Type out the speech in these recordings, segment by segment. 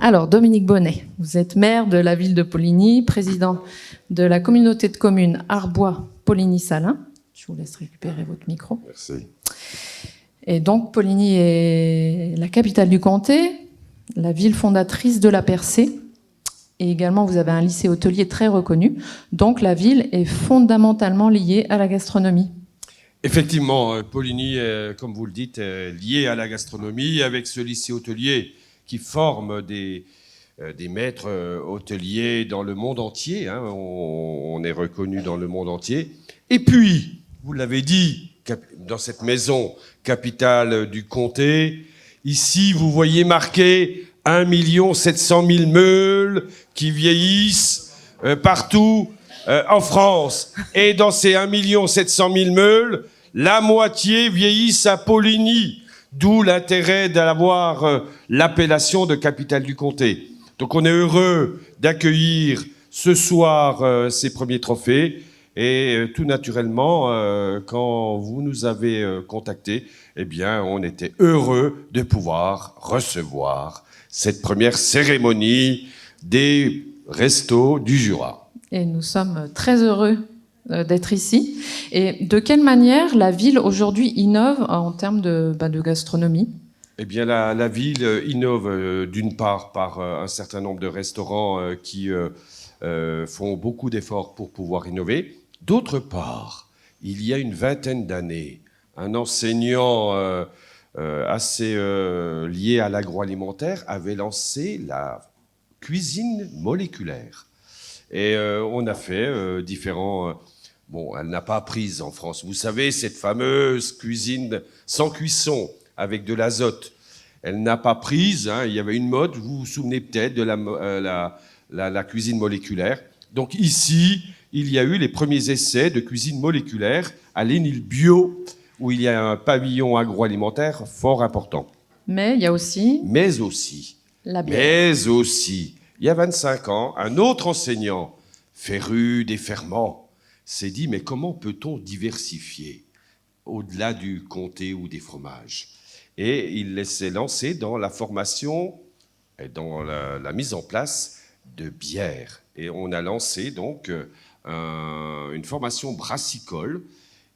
Alors, Dominique Bonnet, vous êtes maire de la ville de Poligny, président de la communauté de communes Arbois-Poligny-Salins. Je vous laisse récupérer votre micro. Merci. Et donc, Poligny est la capitale du comté, la ville fondatrice de la Percée. Et également, vous avez un lycée hôtelier très reconnu. Donc, la ville est fondamentalement liée à la gastronomie. Effectivement, Poligny, comme vous le dites, est lié à la gastronomie avec ce lycée hôtelier qui forme des maîtres hôteliers dans le monde entier. Hein. On est reconnu dans le monde entier. Et puis, vous l'avez dit, dans cette maison capitale du comté, ici, vous voyez marqué 1 700 000 meules qui vieillissent partout en France. Et dans ces 1 700 000 meules, la moitié vieillissent à Poligny, d'où l'intérêt d'avoir l'appellation de capitale du comté. Donc on est heureux d'accueillir ce soir ces premiers trophées et tout naturellement, quand vous nous avez contactés, eh bien on était heureux de pouvoir recevoir cette première cérémonie des Restos du Jura. Et nous sommes très heureux d'être ici. Et de quelle manière la ville aujourd'hui innove en termes de gastronomie ? Eh bien, la ville innove d'une part par un certain nombre de restaurants qui font beaucoup d'efforts pour pouvoir innover. D'autre part, il y a une vingtaine d'années, un enseignant assez lié à l'agroalimentaire avait lancé la cuisine moléculaire. Et on a fait différents... Bon, elle n'a pas prise en France. Vous savez, cette fameuse cuisine sans cuisson, avec de l'azote, elle n'a pas prise. Hein. Il y avait une mode, vous vous souvenez peut-être de la cuisine moléculaire. Donc ici, il y a eu les premiers essais de cuisine moléculaire à l'Énil-Bio, où il y a un pavillon agroalimentaire fort important. Mais il y a aussi... Mais aussi, la bière. Mais aussi, il y a 25 ans, un autre enseignant, féru des ferments, s'est dit, mais comment peut-on diversifier au-delà du comté ou des fromages ? Et il s'est lancé dans la formation et dans la mise en place de bières. Et on a lancé donc une formation brassicole.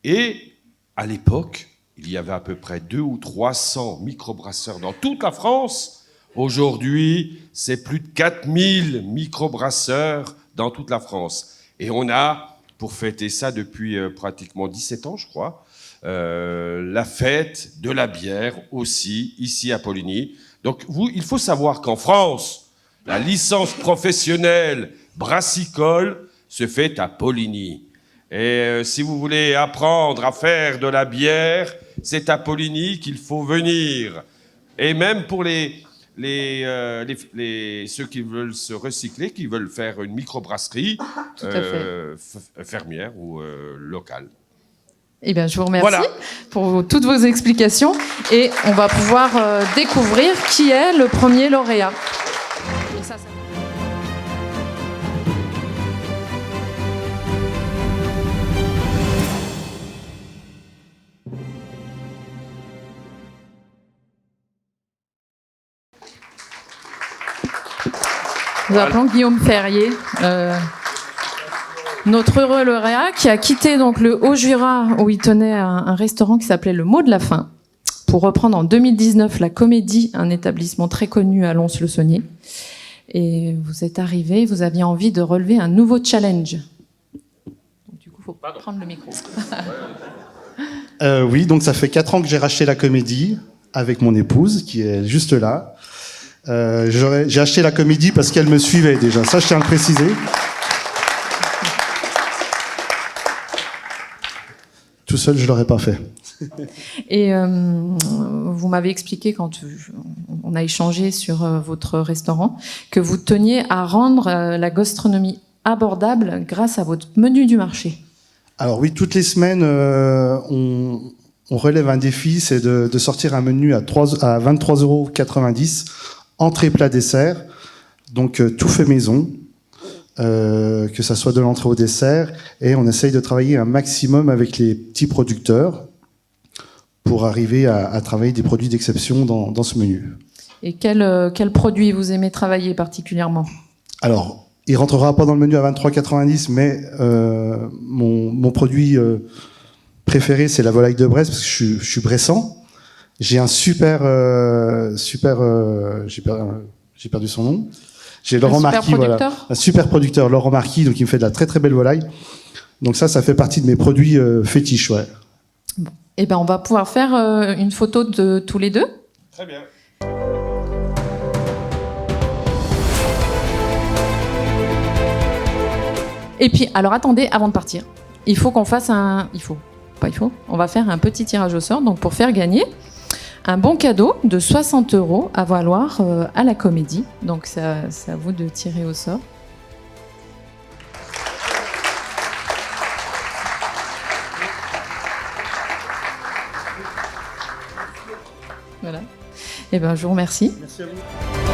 Et à l'époque, il y avait à peu près 200 ou 300 microbrasseurs dans toute la France. Aujourd'hui, c'est plus de 4000 microbrasseurs dans toute la France. Et on a, pour fêter ça depuis pratiquement 17 ans, je crois, la fête de la bière aussi, ici à Poligny. Donc, il faut savoir qu'en France, la licence professionnelle brassicole se fait à Poligny. Et si vous voulez apprendre à faire de la bière, c'est à Poligny qu'il faut venir. Et même pour ceux qui veulent se recycler, qui veulent faire une microbrasserie fermière ou locale. Eh bien, je vous remercie pour toutes vos explications. Et on va pouvoir découvrir qui est le premier lauréat. Et ça... Nous appelons Guillaume Ferrier, notre heureux lauréat, qui a quitté donc le Haut-Jura où il tenait un restaurant qui s'appelait Le Mot de la Faim, pour reprendre en 2019 la Comédie, un établissement très connu à Lons-le-Saunier. Et vous êtes arrivé, vous aviez envie de relever un nouveau challenge. Donc, du coup, il faut prendre le micro. Oui, donc ça fait 4 ans que j'ai racheté la Comédie avec mon épouse, qui est juste là. J'ai acheté la Comédie parce qu'elle me suivait déjà. Ça, je tiens à le préciser. Tout seul, je l'aurais pas fait. Et vous m'avez expliqué, quand on a échangé sur votre restaurant, que vous teniez à rendre la gastronomie abordable grâce à votre menu du marché. Alors oui, toutes les semaines, on relève un défi, c'est de sortir un menu à 23,90 €, entrée, plat, dessert. Donc tout fait maison, que ça soit de l'entrée au dessert. Et on essaye de travailler un maximum avec les petits producteurs pour arriver à travailler des produits d'exception dans ce menu. Et quel produit vous aimez travailler particulièrement? Alors, il rentrera pas dans le menu à 23,90, mais mon produit préféré, c'est la volaille de Bresse, parce que je suis bressan. J'ai un j'ai perdu son nom. J'ai Laurent Marquis, voilà, un super producteur, Laurent Marquis, donc il me fait de la très très belle volaille. Donc ça fait partie de mes produits fétiches, ouais. Bon. Eh ben, on va pouvoir faire une photo de tous les deux. Très bien. Et puis, alors attendez, avant de partir, il faut qu'on fasse on va faire un petit tirage au sort, donc pour faire gagner un bon cadeau de 60 € à valoir à la Comédie. Donc c'est à vous de tirer au sort. Voilà. Eh ben, je vous remercie. Merci à vous.